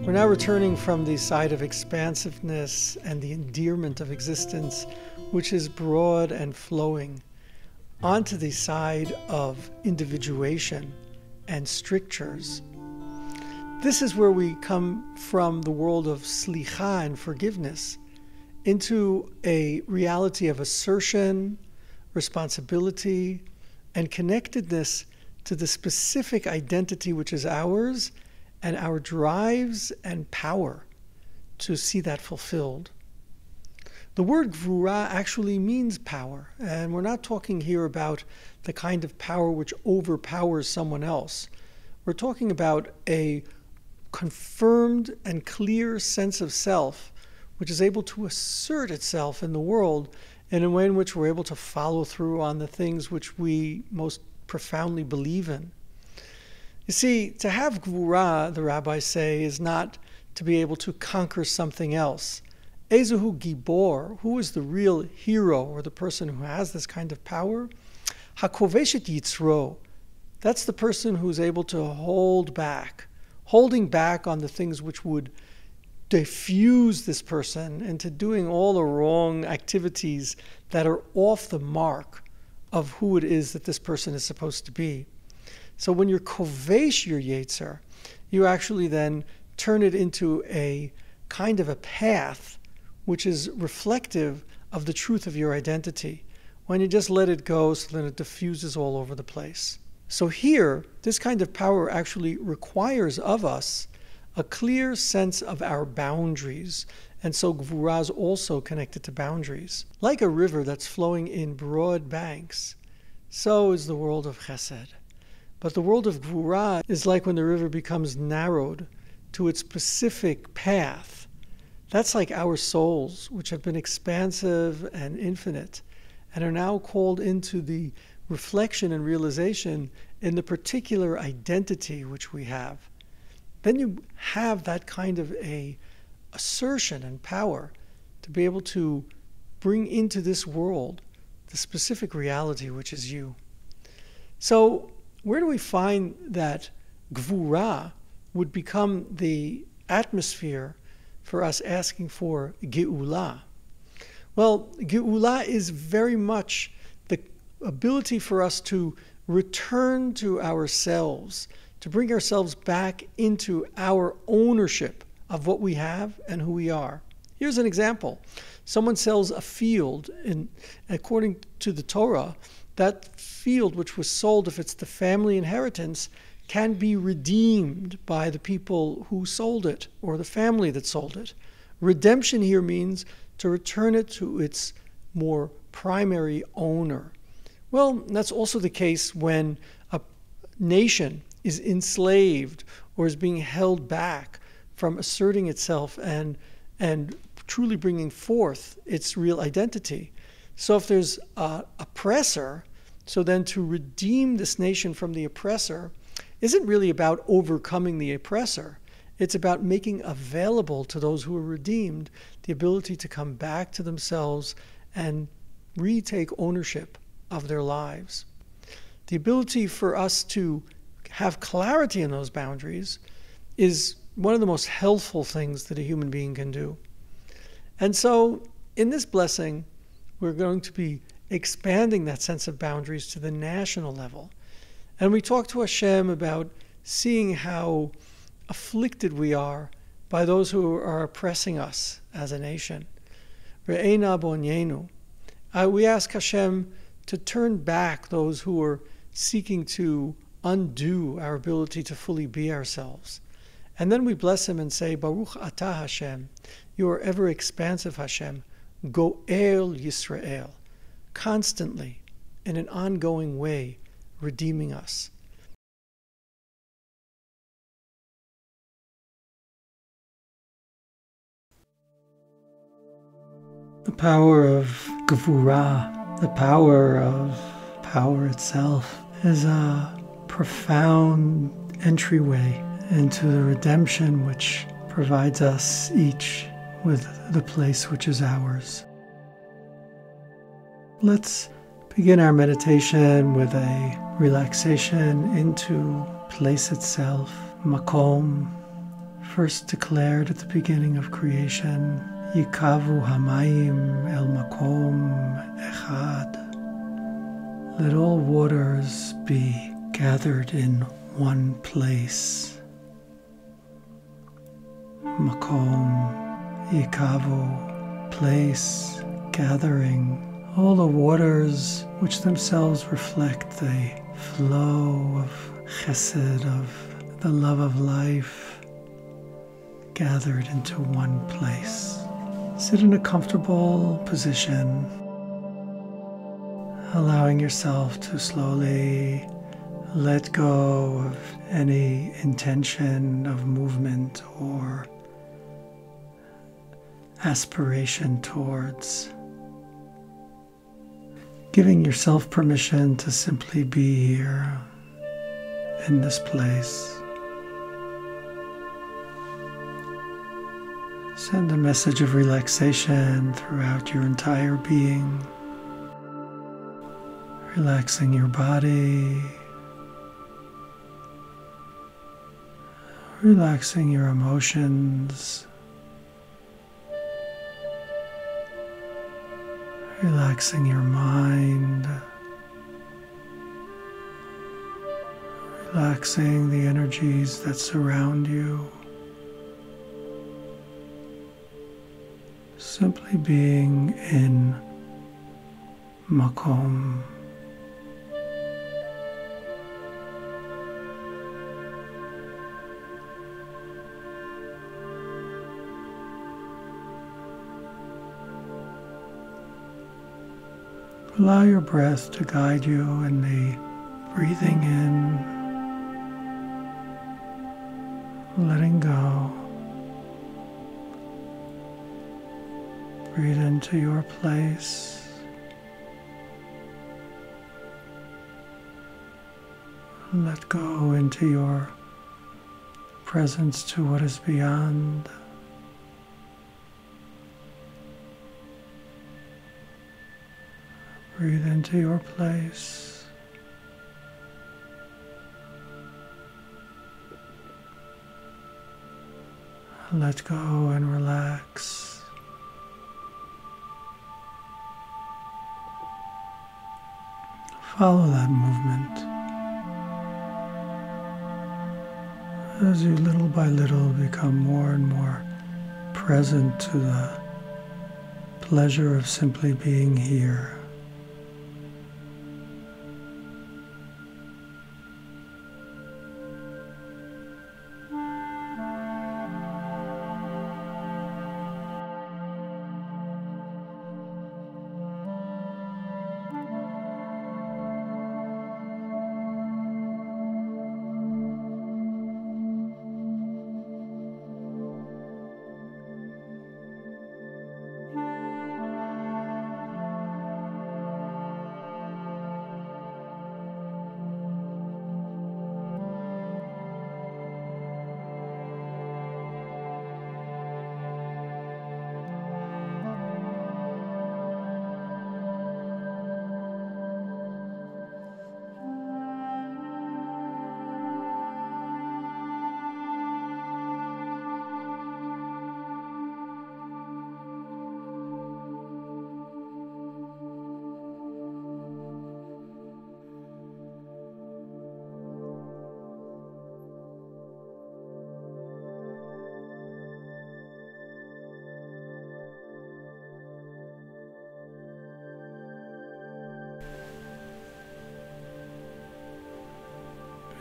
We're now returning from the side of expansiveness and the endearment of existence, which is broad and flowing, onto the side of individuation and strictures. This is where we come from the world of slicha and forgiveness into a reality of assertion, responsibility, and connectedness to the specific identity which is ours and our drives and power to see that fulfilled. The word Gvura actually means power, and we're not talking here about the kind of power which overpowers someone else. We're talking about a confirmed and clear sense of self, which is able to assert itself in the world in a way in which we're able to follow through on the things which we most profoundly believe in. You see, to have Gvura, the rabbis say, is not to be able to conquer something else. Ezehu Gibor, who is the real hero or the person who has this kind of power? Hakoveshet Yitzro, that's the person who's able to hold back, holding back on the things which would diffuse this person into doing all the wrong activities that are off the mark of who it is that this person is supposed to be. So when you're kovesh your yetzer, you actually then turn it into a kind of a path which is reflective of the truth of your identity. When you just let it go, so then it diffuses all over the place. So here, this kind of power actually requires of us a clear sense of our boundaries. And so Gvura is also connected to boundaries. Like a river that's flowing in broad banks, so is the world of chesed. But the world of Gvura is like when the river becomes narrowed to its specific path. That's like our souls, which have been expansive and infinite, and are now called into the reflection and realization in the particular identity which we have. Then you have that kind of a assertion and power to be able to bring into this world the specific reality which is you. So where do we find that Gvura would become the atmosphere for us asking for Geula? Well, Geula is very much the ability for us to return to ourselves, to bring ourselves back into our ownership of what we have and who we are. Here's an example. Someone sells a field, according to the Torah, that field which was sold, if it's the family inheritance, can be redeemed by the people who sold it or the family that sold it. Redemption here means to return it to its more primary owner. Well, that's also the case when a nation is enslaved or is being held back from asserting itself and truly bringing forth its real identity. So if there's an oppressor, so then to redeem this nation from the oppressor isn't really about overcoming the oppressor. It's about making available to those who are redeemed the ability to come back to themselves and retake ownership of their lives. The ability for us to have clarity in those boundaries is one of the most healthful things that a human being can do. And so in this blessing, we're going to be expanding that sense of boundaries to the national level. And we talk to Hashem about seeing how afflicted we are by those who are oppressing us as a nation. Re'ena bonyenu. We ask Hashem to turn back those who are seeking to undo our ability to fully be ourselves. And then we bless him and say, Baruch atah Hashem, you are ever expansive Hashem, Go'el Yisrael, constantly, in an ongoing way, redeeming us. The power of Gvura, the power of power itself, is a profound entryway into the redemption which provides us each with the place which is ours. Let's begin our meditation with a relaxation into place itself, makom, first declared at the beginning of creation, Yikavu hamayim el makom echad. Let all waters be gathered in one place. Makom, Yikavu, place, gathering. All the waters which themselves reflect the flow of chesed, of the love of life, gathered into one place. Sit in a comfortable position, allowing yourself to slowly let go of any intention of movement or aspiration towards. Giving yourself permission to simply be here in this place. Send a message of relaxation throughout your entire being. Relaxing your body. Relaxing your emotions. Relaxing your mind. Relaxing the energies that surround you. Simply being in Makom. Allow your breath to guide you in the breathing in, letting go. Breathe into your place. Let go into your presence to what is beyond. Breathe into your place. Let go and relax. Follow that movement as you little by little become more and more present to the pleasure of simply being here.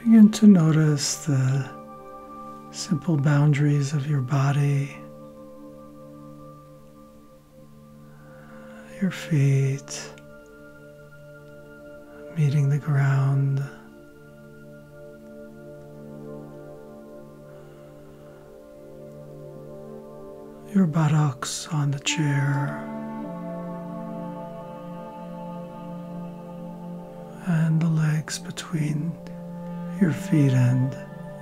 Begin to notice the simple boundaries of your body, your feet meeting the ground, your buttocks on the chair, and the legs between your feet and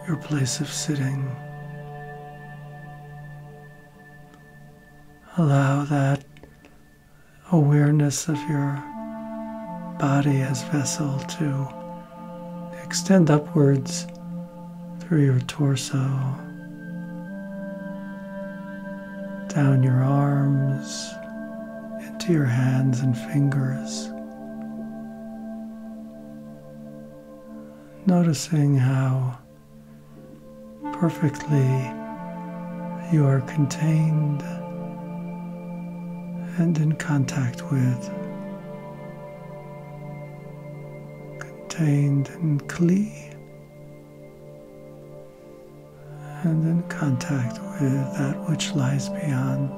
your place of sitting. Allow that awareness of your body as vessel to extend upwards through your torso, down your arms, into your hands and fingers. Noticing how perfectly you are contained and in contact with, contained in Kli, and in contact with that which lies beyond.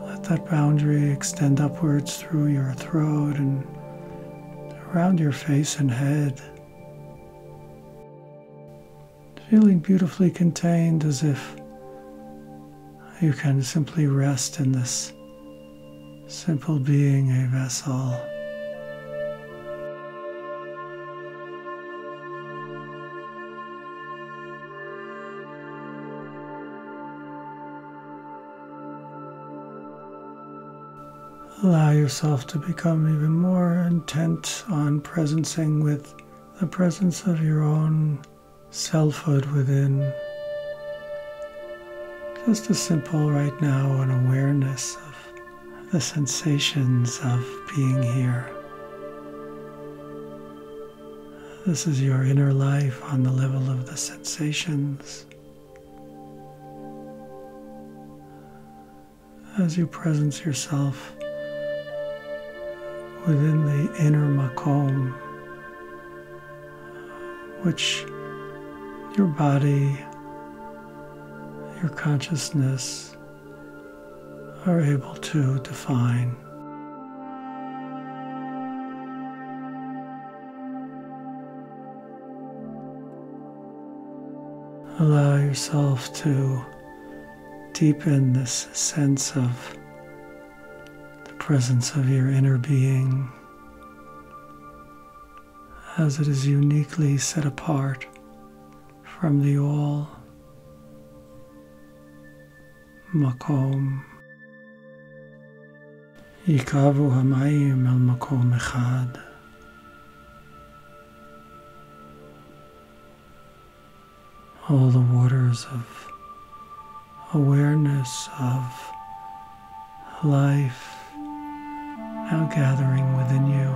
Let that boundary extend upwards through your throat and around your face and head, feeling beautifully contained, as if you can simply rest in this simple being, a vessel. Allow yourself to become even more intent on presencing with the presence of your own selfhood within. Just as simple right now, an awareness of the sensations of being here. This is your inner life on the level of the sensations. As you presence yourself within the inner makom, which your body, your consciousness are able to define. Allow yourself to deepen this sense of the presence of your inner being as it is uniquely set apart from the all. Makom. Yikavu hamayim el makom echad. All the waters of awareness of life now gathering within you.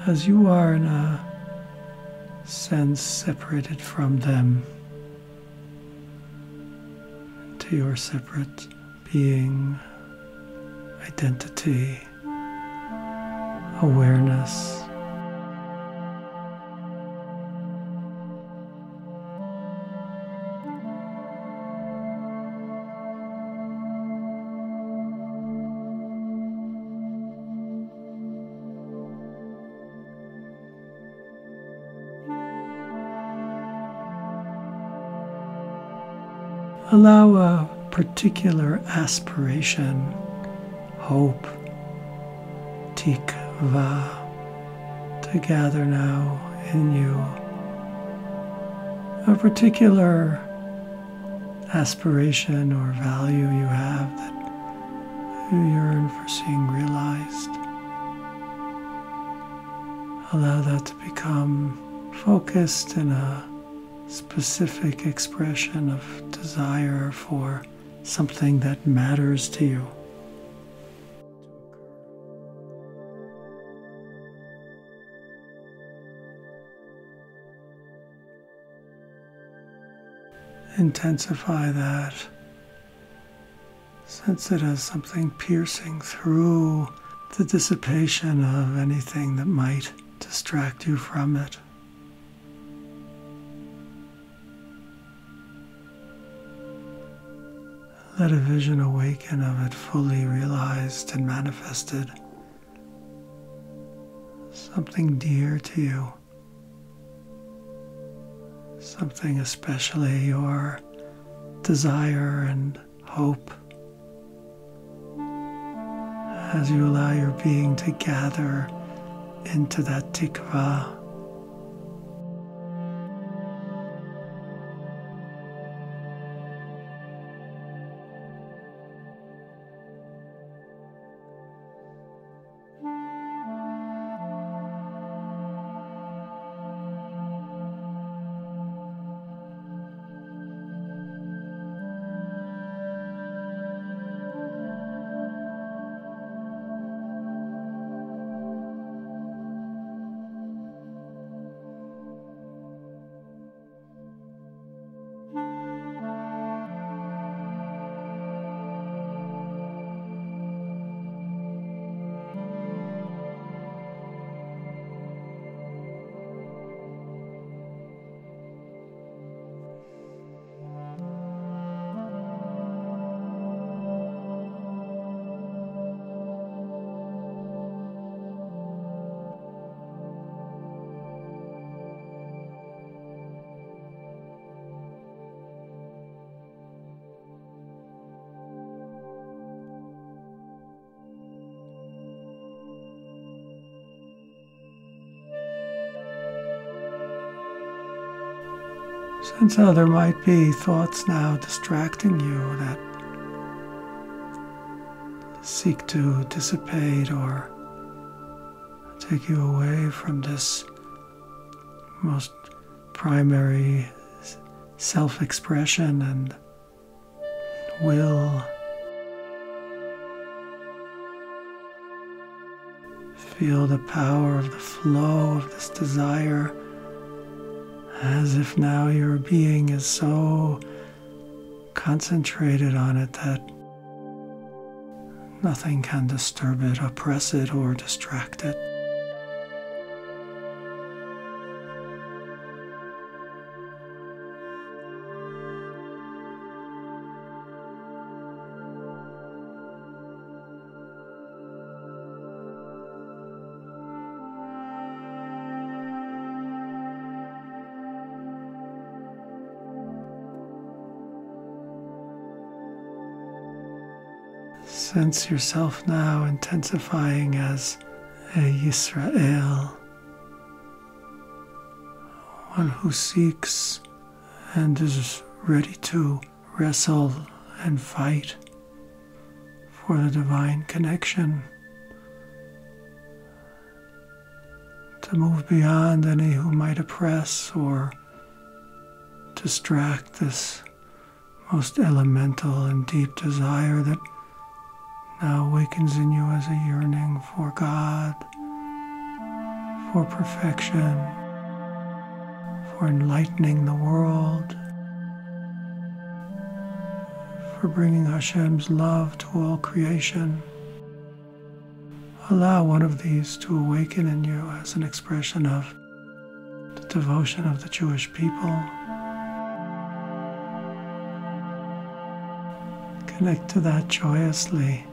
As you are in a sense separated from them, to your separate being, identity, awareness. Allow a particular aspiration, hope, tikva, to gather now in you. A particular aspiration or value you have that you yearn for seeing realized. Allow that to become focused in a specific expression of desire for something that matters to you. Intensify that. Sense it as something piercing through the dissipation of anything that might distract you from it. Let a vision awaken of it fully realized and manifested. Something dear to you. Something especially your desire and hope. As you allow your being to gather into that tikva. Sense how there might be thoughts now distracting you that seek to dissipate or take you away from this most primary self-expression and will. Feel the power of the flow of this desire, as if now your being is so concentrated on it that nothing can disturb it, oppress it, or distract it. Sense yourself now intensifying as a Yisrael, one who seeks and is ready to wrestle and fight for the divine connection, to move beyond any who might oppress or distract this most elemental and deep desire that now awakens in you as a yearning for God, for perfection, for enlightening the world, for bringing Hashem's love to all creation. Allow one of these to awaken in you as an expression of the devotion of the Jewish people. Connect to that joyously.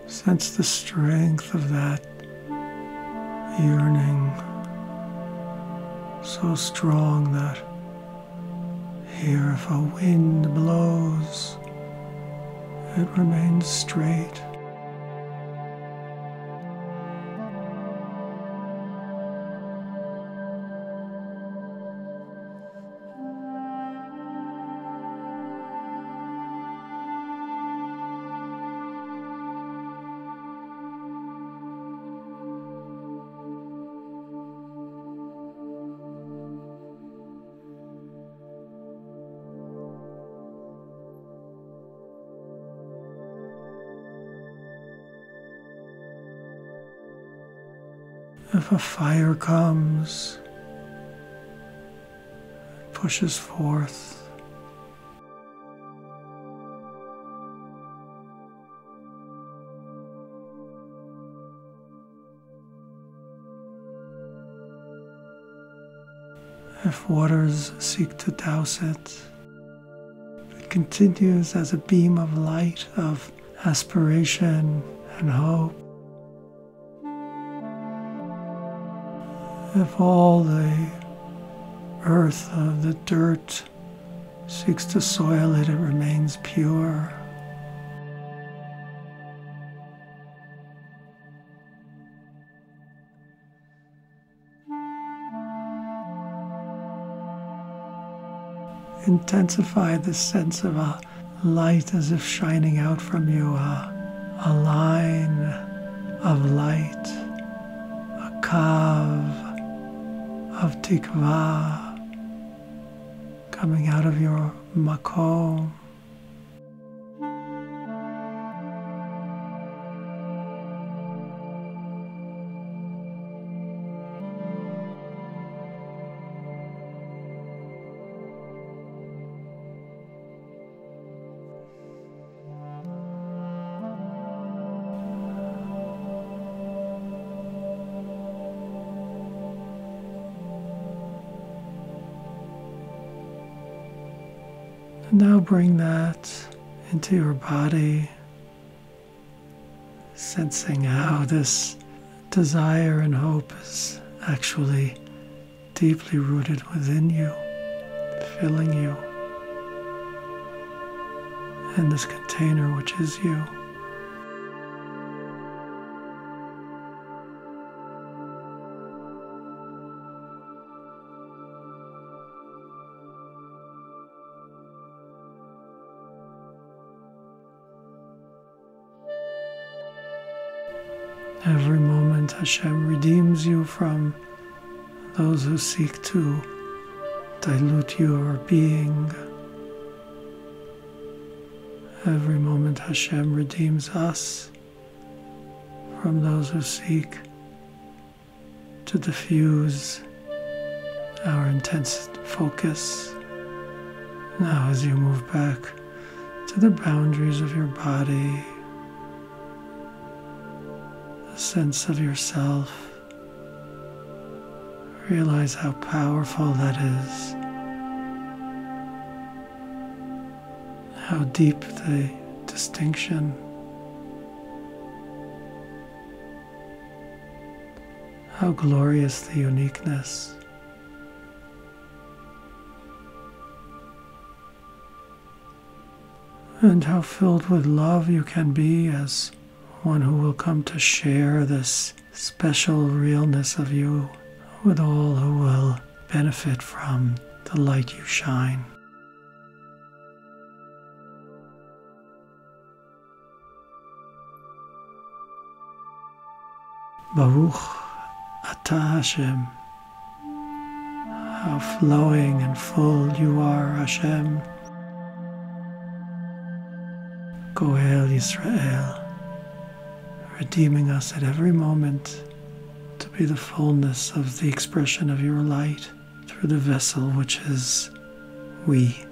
Sense the strength of that yearning, so strong that here if a wind blows, it remains straight. If a fire comes, it pushes forth. If waters seek to douse it, it continues as a beam of light, of aspiration and hope. If all the earth of the dirt seeks to soil it, it remains pure. Intensify the sense of a light as if shining out from you, a line of light, a kav of tikva coming out of your makom. And now bring that into your body, sensing how this desire and hope is actually deeply rooted within you, filling you. in this container which is you. Every moment Hashem redeems you from those who seek to dilute your being. Every moment Hashem redeems us from those who seek to diffuse our intense focus. Now as you move back to the boundaries of your body, the sense of yourself, realize how powerful that is, how deep the distinction, how glorious the uniqueness. And how filled with love you can be as one who will come to share this special realness of you with all who will benefit from the light you shine. Baruch Atah Hashem. How flowing and full you are, Hashem. Goel Yisrael, redeeming us at every moment to be the fullness of the expression of your light through the vessel which is we.